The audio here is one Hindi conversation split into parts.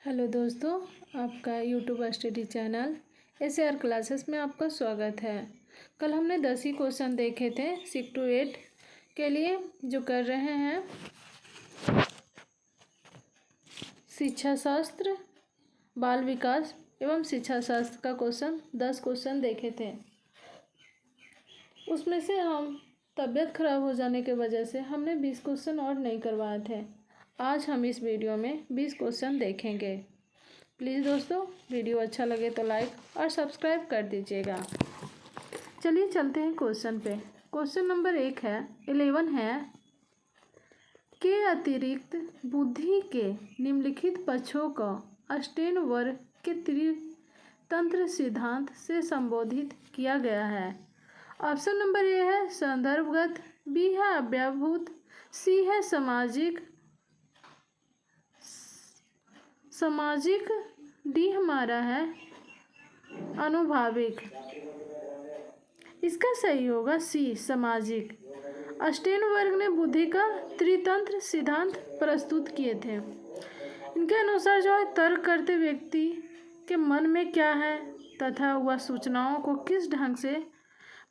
हेलो दोस्तों, आपका YouTube study channel SAR classes में आपका स्वागत है। कल हमने 10 ही क्वेश्चन देखे थे 6 to 8 के लिए, जो कर रहे हैं शिक्षा शास्त्र, बाल विकास एवं शिक्षा शास्त्र का 10 क्वेश्चन देखे थे। उसमें से हम तबीयत खराब हो जाने के वजह से हमने 20 क्वेश्चन और नहीं करवाए थे। आज हम इस वीडियो में 20 क्वेश्चन देखेंगे। प्लीज़ दोस्तों, वीडियो अच्छा लगे तो लाइक और सब्सक्राइब कर दीजिएगा। चलिए चलते हैं क्वेश्चन पे। क्वेश्चन नंबर 11 है के अतिरिक्त बुद्धि के निम्नलिखित पक्षों का स्टेनबर्ग के त्रितंत्र सिद्धांत से संबोधित किया गया है। ऑप्शन नंबर ए है संदर्भगत, बी है अव्यवभूत, सी है सामाजिक, डी हमारा है अनुभाविक। इसका सही होगा सी सामाजिक। स्टेनबर्ग ने बुद्धि का त्रितंत्र सिद्धांत प्रस्तुत किए थे। इनके अनुसार जो है तर्क करते व्यक्ति के मन में क्या है तथा वह सूचनाओं को किस ढंग से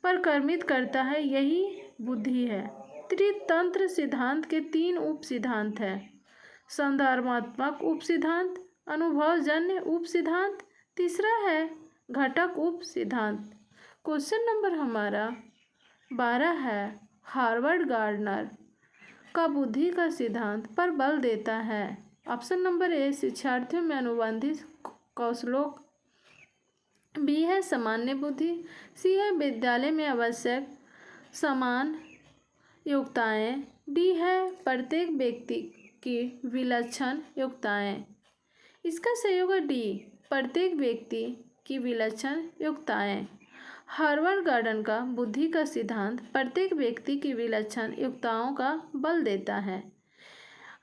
परिक्रमित करता है, यही बुद्धि है। त्रितंत्र सिद्धांत के 3 उप सिद्धांत हैं: संदर्भात्मक उप सिद्धांत, अनुभवजन्य उप सिद्धांत, तीसरा है घटक उप सिद्धांत। क्वेश्चन नंबर हमारा 12 है हार्वर्ड गार्डनर का बुद्धि का सिद्धांत पर बल देता है। ऑप्शन नंबर ए शिक्षार्थियों में अनुबंधित कौशलों, बी है सामान्य बुद्धि, सी है विद्यालय में आवश्यक समान योग्यताएं, डी है प्रत्येक व्यक्ति की विलक्षण योग्यताएं। इसका सही होगा डी प्रत्येक व्यक्ति की विलक्षण योग्यताएं। हार्वर्ड गार्डन का बुद्धि का सिद्धांत प्रत्येक व्यक्ति की विलक्षण योग्यताओं का बल देता है।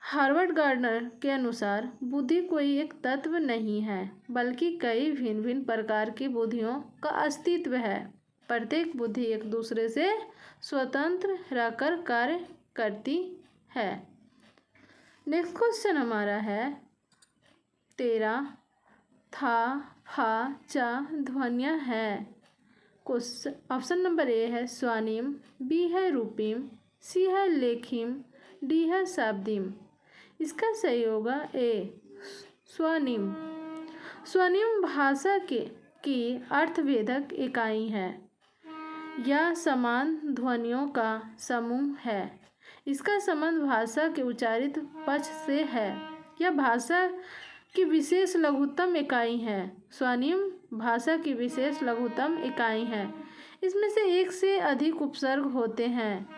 हार्वर्ड गार्डनर के अनुसार बुद्धि कोई एक तत्व नहीं है, बल्कि कई भिन्न भिन्न प्रकार की बुद्धियों का अस्तित्व है। प्रत्येक बुद्धि एक दूसरे से स्वतंत्र रहकर कार्य करती है। नेक्स्ट क्वेश्चन हमारा है 13 था, फा, चा ध्वनियाँ हैं। ऑप्शन नंबर ए है स्वनिम, बी है रूपिम, सी है लेखिम, डी है शाब्दिम। इसका सही होगा ए स्वनिम। स्वनिम भाषा की अर्थवेधक इकाई है या समान ध्वनियों का समूह है। इसका संबंध भाषा के उच्चारित पक्ष से है। यह भाषा की विशेष लघुत्तम इकाई है। स्वनिम भाषा की विशेष लघुत्तम इकाई है। इसमें से एक से अधिक उपसर्ग होते हैं।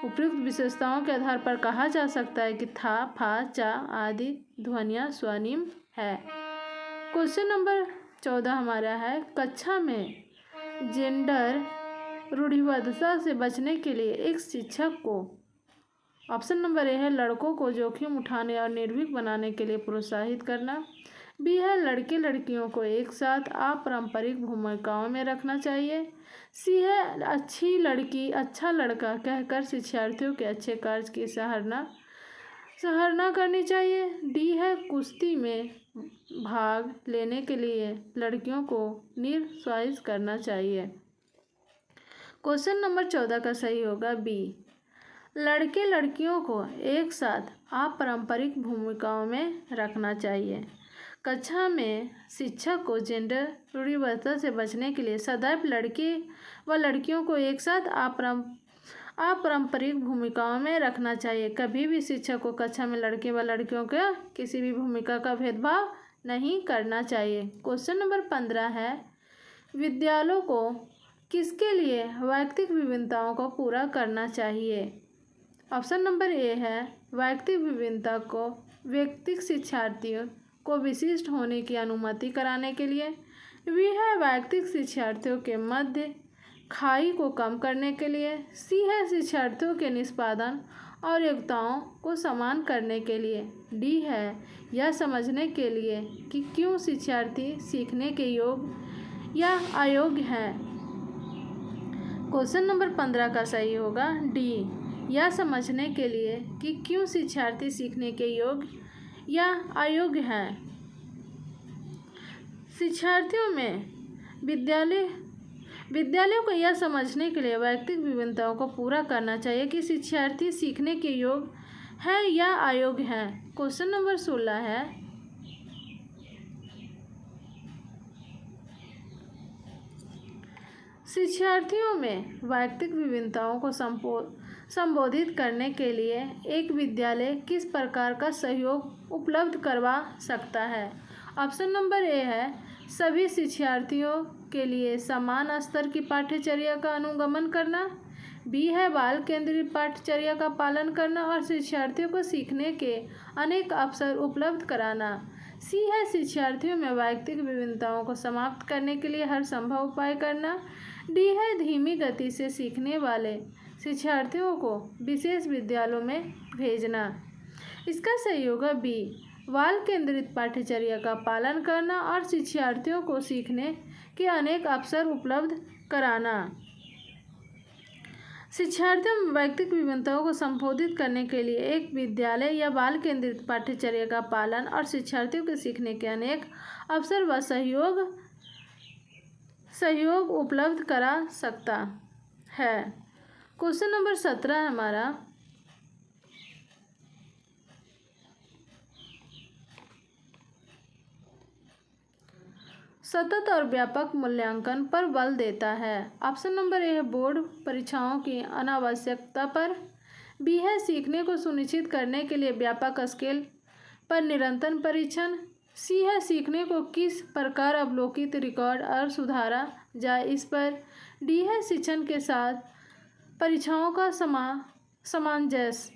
उपयुक्त विशेषताओं के आधार पर कहा जा सकता है कि था, फा, चा आदि ध्वनियाँ स्वनिम है। क्वेश्चन नंबर 14 हमारा है कक्षा में जेंडर रूढ़िवादिता से बचने के लिए एक शिक्षक को, ऑप्शन नंबर ए है लड़कों को जोखिम उठाने और निर्भीक बनाने के लिए प्रोत्साहित करना, बी है लड़के लड़कियों को एक साथ अपारंपरिक भूमिकाओं में रखना चाहिए, सी है अच्छी लड़की अच्छा लड़का कहकर शिक्षार्थियों के अच्छे कार्य की सराहना करनी चाहिए, डी है कुश्ती में भाग लेने के लिए लड़कियों को निरुत्साहित करना चाहिए। क्वेश्चन नंबर 14 का सही होगा बी लड़के लड़कियों को एक साथ अपारंपरिक भूमिकाओं में रखना चाहिए। कक्षा में शिक्षक को जेंडर रूढ़िवादिता से बचने के लिए सदैव लड़के व लड़कियों को एक साथ अपारंपरिक भूमिकाओं में रखना चाहिए। कभी भी शिक्षक को कक्षा में लड़के व लड़कियों के किसी भी भूमिका का भेदभाव नहीं करना चाहिए। क्वेश्चन नंबर 15 है विद्यालयों को किसके लिए वैयक्तिक विभिन्नताओं को पूरा करना चाहिए। ऑप्शन नंबर ए है वैयक्तिक विभिन्नता को व्यक्तिगत शिक्षार्थियों को विशिष्ट होने की अनुमति कराने के लिए, बी है वैयक्तिक शिक्षार्थियों के मध्य खाई को कम करने के लिए, सी है शिक्षार्थियों के निष्पादन और योग्यताओं को समान करने के लिए, डी है यह समझने के लिए कि क्यों शिक्षार्थी सीखने के योग्य या अयोग्य हैं। क्वेश्चन नंबर 15 का सही होगा डी यह समझने के लिए कि क्यों शिक्षार्थी सीखने के योग्य या अयोग्य हैं। शिक्षार्थियों में विद्यालयों को यह समझने के लिए वैयक्तिक विभिन्नताओं को पूरा करना चाहिए कि शिक्षार्थी सीखने के योग्य है या अयोग्य है। क्वेश्चन नंबर 16 है, शिक्षार्थियों में वैयक्तिक विभिन्नताओं को संबोधित करने के लिए एक विद्यालय किस प्रकार का सहयोग उपलब्ध करवा सकता है। ऑप्शन नंबर ए है, सभी शिक्षार्थियों के लिए समान स्तर की पाठ्यचर्या का अनुगमन करना। बी है, बाल केंद्रित पाठ्यचर्या का पालन करना और शिक्षार्थियों को सीखने के अनेक अवसर उपलब्ध कराना। सी है, शिक्षार्थियों में वैयक्तिक विभिन्नताओं को समाप्त करने के लिए हर संभव उपाय करना। डी है, धीमी गति से सीखने वाले शिक्षार्थियों को विशेष विद्यालयों में भेजना। इसका सही होगा बी, बाल केंद्रित पाठ्यचर्या का पालन करना और शिक्षार्थियों को सीखने के अनेक अवसर उपलब्ध कराना। शिक्षार्थियों में वैयक्तिक विभिन्नताओं को संबोधित करने के लिए एक विद्यालय या बाल केंद्रित पाठ्यचर्या का पालन और शिक्षार्थियों के सीखने के अनेक अवसर व सहयोग उपलब्ध करा सकता है। क्वेश्चन नंबर 17 है हमारा, सतत और व्यापक मूल्यांकन पर बल देता है। ऑप्शन नंबर ए है, बोर्ड परीक्षाओं की अनावश्यकता पर। बी है, सीखने को सुनिश्चित करने के लिए व्यापक स्केल पर निरंतर परीक्षण। सी है, सीखने को किस प्रकार अवलोकित, रिकॉर्ड और सुधारा जाए इस पर। डी है, शिक्षण के साथ परीक्षाओं का सामंजस्य।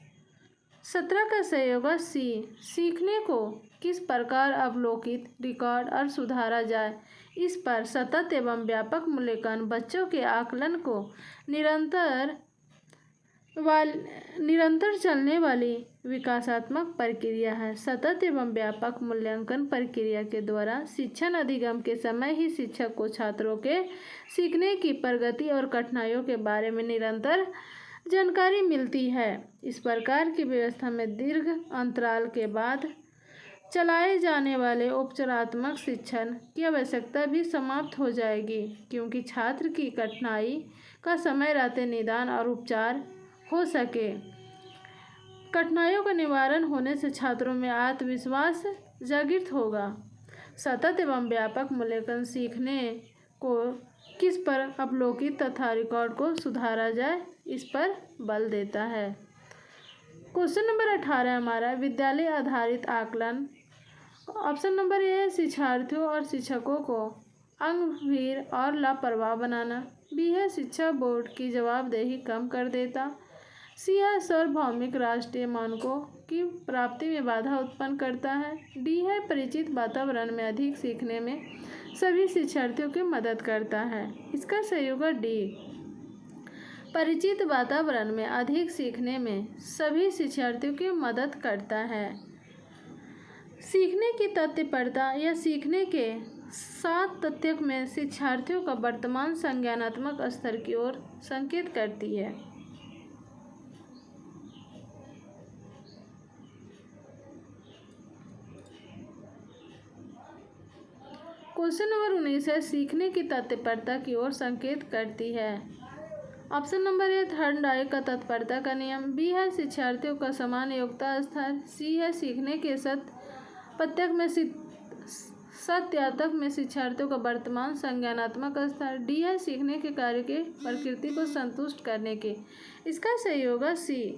17 का सही होगा सी, सीखने को किस प्रकार अवलोकित, रिकॉर्ड और सुधारा जाए इस पर सतत एवं व्यापक मूल्यांकन बच्चों के आकलन को निरंतर चलने वाली विकासात्मक प्रक्रिया है। सतत एवं व्यापक मूल्यांकन प्रक्रिया के द्वारा शिक्षण अधिगम के समय ही शिक्षक को छात्रों के सीखने की प्रगति और कठिनाइयों के बारे में निरंतर जानकारी मिलती है। इस प्रकार की व्यवस्था में दीर्घ अंतराल के बाद चलाए जाने वाले उपचारात्मक शिक्षण की आवश्यकता भी समाप्त हो जाएगी, क्योंकि छात्र की कठिनाई का समय रहते निदान और उपचार हो सके। कठिनाइयों का निवारण होने से छात्रों में आत्मविश्वास जागृत होगा। सतत एवं व्यापक मूल्यांकन सीखने को किस पर अवलोकित तथा रिकॉर्ड को सुधारा जाए इस पर बल देता है। क्वेश्चन नंबर 18 हमारा, विद्यालय आधारित आकलन। ऑप्शन नंबर ए है, शिक्षार्थियों और शिक्षकों को अंगभीर और लापरवाह बनाना। बी है, शिक्षा बोर्ड की जवाबदेही कम कर देता। सी है, सार्वभौमिक राष्ट्रीय मानकों की प्राप्ति में बाधा उत्पन्न करता है। डी है, परिचित वातावरण में अधिक सीखने में सभी शिक्षार्थियों की मदद करता है। इसका सही होगा डी, परिचित वातावरण में अधिक सीखने में सभी शिक्षार्थियों की मदद करता है। सीखने की तत्परता या सीखने के 7 तथ्यों में शिक्षार्थियों का वर्तमान संज्ञानात्मक स्तर की ओर संकेत करती है। क्वेश्चन नंबर 19 है, सीखने की तत्परता की ओर संकेत करती है। ऑप्शन नंबर ए, थर्नडाइक का तत्परता का नियम। बी है, शिक्षार्थियों का समान योग्यता स्तर। सी है, सीखने के सत्यातक में शिक्षार्थियों का वर्तमान संज्ञानात्मक स्तर। डी है, सीखने के कार्य के प्रकृति को संतुष्ट करने के। इसका सही होगा सी,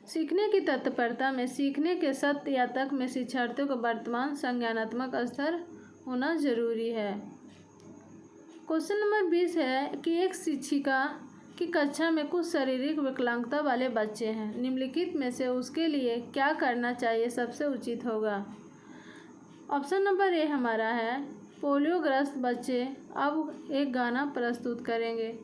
सीखने की तत्परता में सीखने के सत्यातक में शिक्षार्थियों का वर्तमान संज्ञानात्मक स्तर होना जरूरी है। क्वेश्चन नंबर 20 है कि एक शिक्षिका की कक्षा में कुछ शारीरिक विकलांगता वाले बच्चे हैं, निम्नलिखित में से उसके लिए क्या करना चाहिए सबसे उचित होगा। ऑप्शन नंबर ए हमारा है, पोलियोग्रस्त बच्चे अब एक गाना प्रस्तुत करेंगे।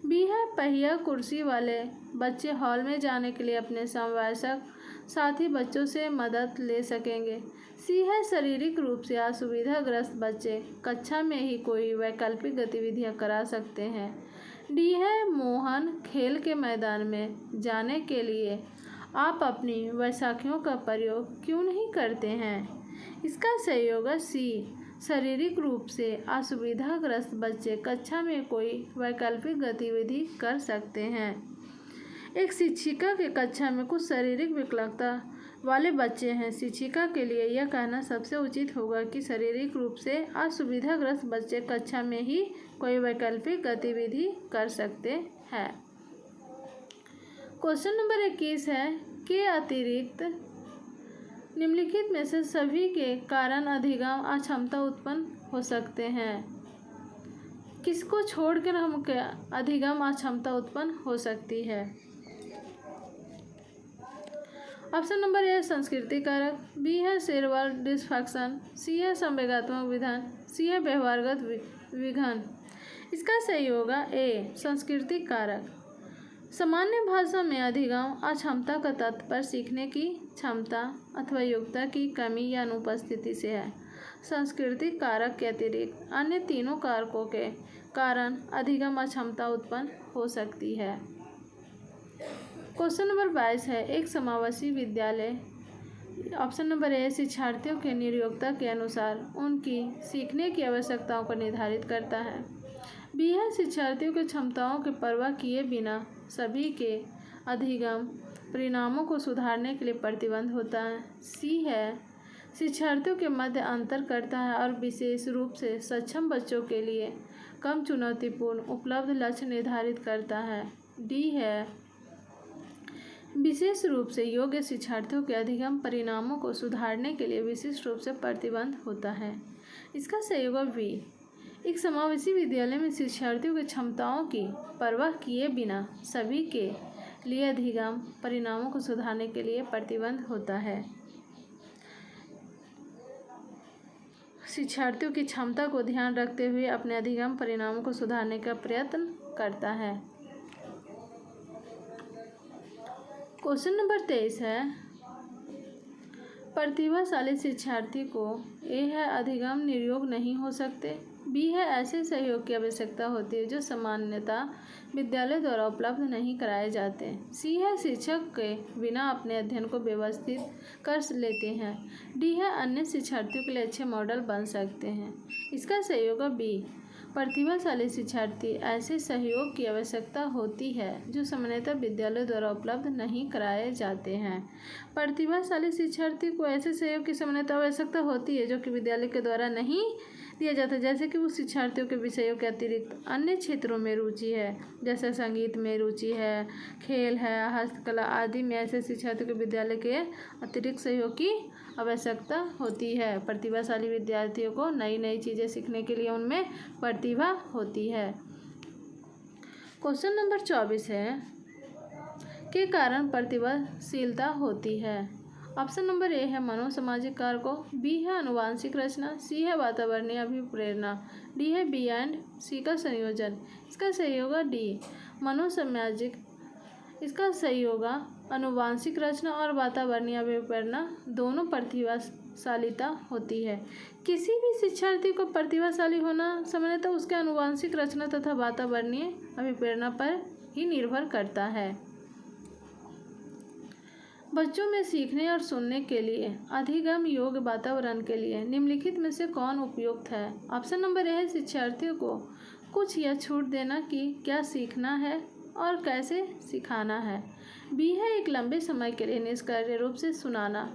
बी है, पहिया कुर्सी वाले बच्चे हॉल में जाने के लिए अपने समवयस्क साथी बच्चों से मदद ले सकेंगे। सी है, शारीरिक रूप से असुविधाग्रस्त बच्चे कक्षा में ही कोई वैकल्पिक गतिविधियां करा सकते हैं। डी है, मोहन खेल के मैदान में जाने के लिए आप अपनी वैसाखियों का प्रयोग क्यों नहीं करते हैं? इसका सही होगा सी। शारीरिक रूप से असुविधाग्रस्त बच्चे कक्षा में कोई वैकल्पिक गतिविधि कर सकते हैं। एक शिक्षिका के कक्षा में कुछ शारीरिक विकलांगता वाले बच्चे हैं। शिक्षिका के लिए यह कहना सबसे उचित होगा कि शारीरिक रूप से असुविधाग्रस्त बच्चे कक्षा में ही कोई वैकल्पिक गतिविधि कर सकते हैं। क्वेश्चन नंबर 21 है के अतिरिक्त निम्नलिखित में से सभी के कारण अधिगम अक्षमता उत्पन्न हो सकते हैं। किसको छोड़कर हम अधिगम अक्षमता उत्पन्न हो सकती है? ऑप्शन नंबर ए संस्कृति कारक, बी है सेरेब्रल डिसफंक्शन, सी है संवेगात्मक विधान, सी है व्यवहारगत विघन। इसका सही होगा ए संस्कृति कारक। सामान्य भाषा में अधिगम अक्षमता का तात्पर्य सीखने की क्षमता अथवा योग्यता की कमी या अनुपस्थिति से है। सांस्कृतिक कारक के अतिरिक्त अन्य तीनों कारकों के कारण अधिगम अक्षमता उत्पन्न हो सकती है। क्वेश्चन नंबर 22 है एक समावेशी विद्यालय। ऑप्शन नंबर ए शिक्षार्थियों के नियोक्ता के अनुसार उनकी सीखने की आवश्यकताओं को निर्धारित करता है। बी है शिक्षार्थियों की क्षमताओं की परवाह किए बिना सभी के अधिगम परिणामों को सुधारने के लिए प्रतिबद्ध होता है। सी है शिक्षार्थियों के मध्य अंतर करता है और विशेष रूप से सक्षम बच्चों के लिए कम चुनौतीपूर्ण उपलब्ध लक्ष्य निर्धारित करता है। डी है विशेष रूप से योग्य शिक्षार्थियों के अधिगम परिणामों को सुधारने के लिए विशिष्ट रूप से प्रतिबद्ध होता है। इसका सही होगा बी। एक समावेशी विद्यालय में शिक्षार्थियों की क्षमताओं की परवाह किए बिना सभी के लिए अधिगम परिणामों को सुधारने के लिए प्रतिबद्ध होता है। शिक्षार्थियों की क्षमता को ध्यान रखते हुए अपने अधिगम परिणामों को सुधारने का प्रयत्न करता है। क्वेश्चन नंबर 23 है प्रतिभाशाली शिक्षार्थी को ए है अधिगम नियोग नहीं हो सकते, बी है ऐसे सहयोग की आवश्यकता होती है जो सामान्यतः विद्यालय द्वारा उपलब्ध नहीं कराए जाते, सी है शिक्षक के बिना अपने अध्ययन को व्यवस्थित कर लेते हैं, डी है अन्य शिक्षार्थियों के लिए अच्छे मॉडल बन सकते हैं। इसका सही होगा बी। प्रतिभाशाली शिक्षार्थी ऐसे सहयोग की आवश्यकता होती है जो सामान्यतः विद्यालय द्वारा उपलब्ध नहीं कराए जाते हैं। प्रतिभाशाली शिक्षार्थी को ऐसे सहयोग की सामान्यतः आवश्यकता होती है जो कि विद्यालय के द्वारा नहीं दिया जाता है, जैसे कि वो शिक्षार्थियों के विषयों के अतिरिक्त अन्य क्षेत्रों में रुचि है, जैसे संगीत में रुचि है, खेल है, हस्तकला आदि में ऐसे शिक्षार्थियों के विद्यालय के अतिरिक्त सहयोग की आवश्यकता होती है। प्रतिभाशाली विद्यार्थियों को नई नई चीज़ें सीखने के लिए उनमें प्रतिभा होती है। क्वेश्चन नंबर 24 है के कारण प्रतिभाशीलता होती है। ऑप्शन नंबर ए है मनोसामाजिक कारकों, बी है आनुवंशिक रचना, सी है वातावरणीय अभिप्रेरणा, डी है बी एंड सी का संयोजन। इसका सही होगा डी मनोसामाजिक। इसका सही होगा आनुवंशिक रचना और वातावरणीय अभिप्रेरणा दोनों प्रतिभाशालीता होती है। किसी भी शिक्षार्थी को प्रतिभाशाली होना सामान्यतः उसके आनुवंशिक रचना तथा वातावरणीय अभिप्रेरणा पर ही निर्भर करता है। बच्चों में सीखने और सुनने के लिए अधिगम योग्य वातावरण के लिए निम्नलिखित में से कौन उपयुक्त है? ऑप्शन नंबर ए है शिक्षार्थियों को कुछ या छूट देना कि क्या सीखना है और कैसे सिखाना है, बी है एक लंबे समय के लिए निष्क्रिय रूप से सुनाना,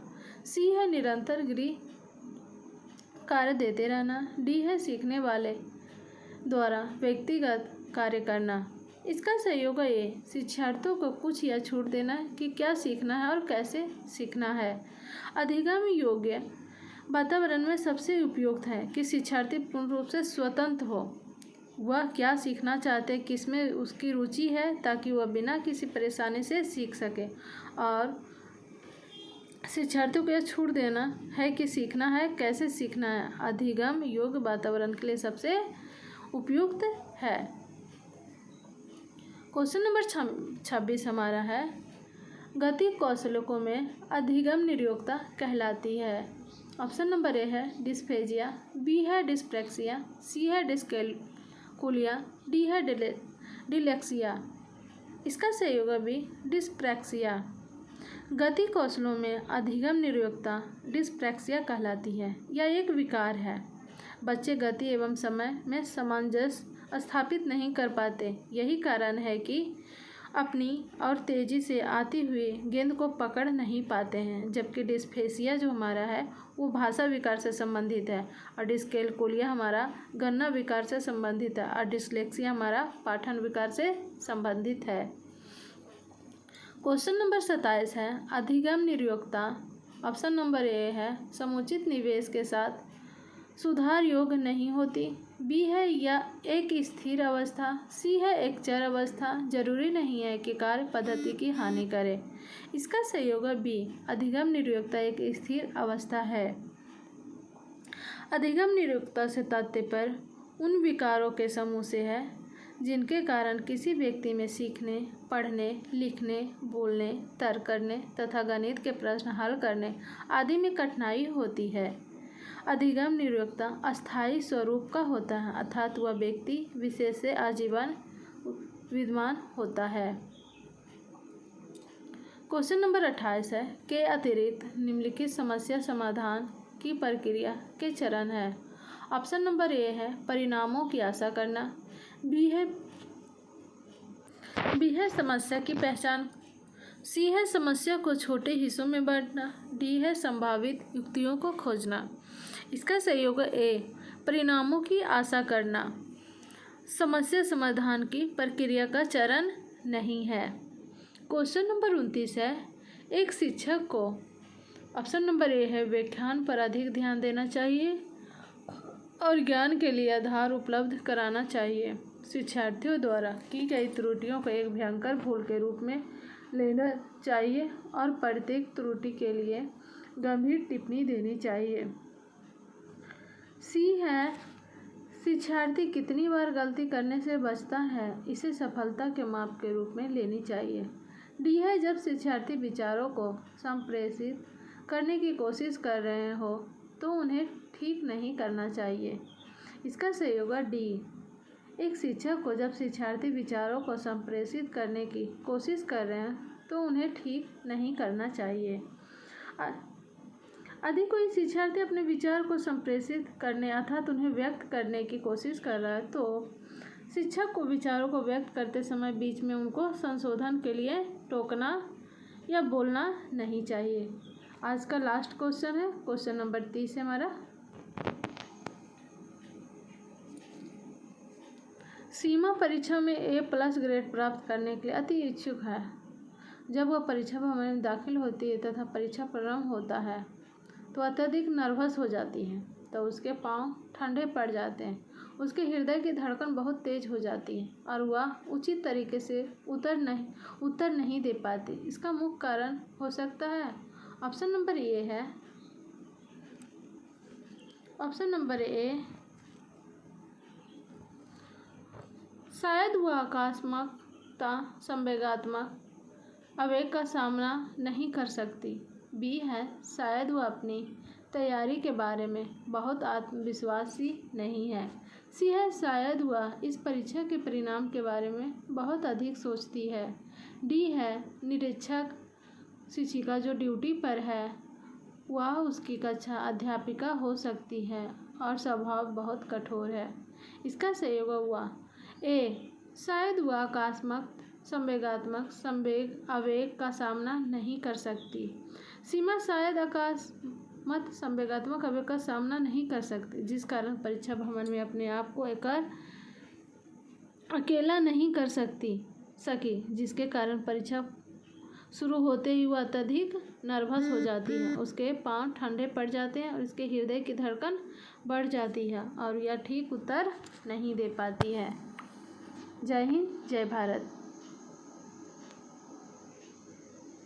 सी है निरंतर गृह कार्य देते रहना, डी है सीखने वाले द्वारा व्यक्तिगत कार्य करना। इसका सही होगा ये शिक्षार्थियों को कुछ या छूट देना कि क्या सीखना है और कैसे सीखना है। अधिगम योग्य वातावरण में सबसे उपयुक्त है कि शिक्षार्थी पूर्ण रूप से स्वतंत्र हो, वह क्या सीखना चाहते हैं, किसमें उसकी रुचि है, ताकि वह बिना किसी परेशानी से सीख सके। और शिक्षार्थियों को यह छूट देना है कि सीखना है कैसे सीखना है अधिगम योग्य वातावरण के लिए सबसे उपयुक्त है। क्वेश्चन नंबर 26 हमारा है गति कौशलों में अधिगम नियोक्ता कहलाती है। ऑप्शन नंबर ए है डिस्फेजिया, बी है डिस्प्रैक्सिया, सी है डिस्कैलकुलिया, डी है डिलेक्सिया। इसका सही होगा बी डिस्प्रैक्सिया। गति कौशलों में अधिगम निरोक्ता डिस्प्रैक्सिया कहलाती है। यह एक विकार है। बच्चे गति एवं समय में सामंजस्य स्थापित नहीं कर पाते। यही कारण है कि अपनी और तेज़ी से आती हुई गेंद को पकड़ नहीं पाते हैं। जबकि डिस्फेसिया जो हमारा है वो भाषा विकार से संबंधित है, और डिस्कैलकुलिया हमारा गणना विकार से संबंधित है, और डिसलेक्सिया हमारा पाठन विकार से संबंधित है। क्वेश्चन नंबर 27 है अधिगम निरोक्ता। ऑप्शन नंबर ए है समुचित निवेश के साथ सुधार योग्य नहीं होती। बी है या एक स्थिर अवस्था। सी है एक चर अवस्था। जरूरी नहीं है कि कार्य पद्धति की हानि करे। इसका सही होगा बी, अधिगम निरोक्ता एक स्थिर अवस्था है। अधिगम निरोक्ता से तात्पर्य उन विकारों के समूह से है जिनके कारण किसी व्यक्ति में सीखने, पढ़ने, लिखने, बोलने, तर्क करने तथा गणित के प्रश्न हल करने आदि में कठिनाई होती है। अधिगम निरोक्ता अस्थायी स्वरूप का होता है, अर्थात वह व्यक्ति विशेष से आजीवन विद्यमान होता है। क्वेश्चन नंबर 28 है के अतिरिक्त निम्नलिखित समस्या समाधान की प्रक्रिया के चरण है। ऑप्शन नंबर ए है परिणामों की आशा करना। बी है समस्या की पहचान। सी है समस्या को छोटे हिस्सों में बांटना। डी है संभावित युक्तियों को खोजना। इसका सही होगा ए, परिणामों की आशा करना समस्या समाधान की प्रक्रिया का चरण नहीं है। क्वेश्चन नंबर 29 है एक शिक्षक को ऑप्शन नंबर ए है व्याख्यान पर अधिक ध्यान देना चाहिए और ज्ञान के लिए आधार उपलब्ध कराना चाहिए। शिक्षार्थियों द्वारा की गई त्रुटियों को एक भयंकर भूल के रूप में लेना चाहिए और प्रत्येक त्रुटि के लिए गंभीर टिप्पणी देनी चाहिए। सी है शिक्षार्थी कितनी बार गलती करने से बचता है, इसे सफलता के माप के रूप में लेनी चाहिए। डी है जब शिक्षार्थी विचारों को संप्रेषित करने की कोशिश कर रहे हो तो उन्हें ठीक नहीं करना चाहिए। इसका सही होगा डी, एक शिक्षक को जब शिक्षार्थी विचारों को संप्रेषित करने की कोशिश कर रहे हैं तो उन्हें ठीक नहीं करना चाहिए। यदि कोई शिक्षार्थी अपने विचार को संप्रेषित करने अर्थात उन्हें व्यक्त करने की कोशिश कर रहा है तो शिक्षक को विचारों को व्यक्त करते समय बीच में उनको संशोधन के लिए टोकना या बोलना नहीं चाहिए। आज का लास्ट क्वेश्चन है क्वेश्चन नंबर 30 है हमारा। सीमा परीक्षा में A+ ग्रेड प्राप्त करने के लिए अति इच्छुक है। जब वह परीक्षा भवन में दाखिल होती है तथा परीक्षा प्रारंभ होता है तो अत्यधिक नर्वस हो जाती है, तो उसके पांव ठंडे पड़ जाते हैं, उसके हृदय की धड़कन बहुत तेज हो जाती है और वह उचित तरीके से उत्तर नहीं दे पाती। इसका मुख्य कारण हो सकता है ऑप्शन नंबर ए है ऑप्शन नंबर ए शायद वह आकस्मिकता संवेगात्मक आवेग का सामना नहीं कर सकती। बी है शायद वह अपनी तैयारी के बारे में बहुत आत्मविश्वासी नहीं है। सी है शायद वह इस परीक्षा के परिणाम के बारे में बहुत अधिक सोचती है। डी है निरीक्षक शिक्षिका जो ड्यूटी पर है वह उसकी कक्षा अध्यापिका हो सकती है और स्वभाव बहुत कठोर है। इसका सही होगा हुआ ए, शायद वह आकस्मिक संवेग आवेग का सामना नहीं कर सकती। सीमा शायद अकस्मात संवेगात्मक आवेग का सामना नहीं कर सकती, जिस कारण परीक्षा भवन में अपने आप को अकेला नहीं कर सकी, जिसके कारण परीक्षा शुरू होते ही वह अत्यधिक नर्वस हो जाती है, उसके पांव ठंडे पड़ जाते हैं और इसके हृदय की धड़कन बढ़ जाती है और यह ठीक उत्तर नहीं दे पाती है। जय हिंद, जय भारत।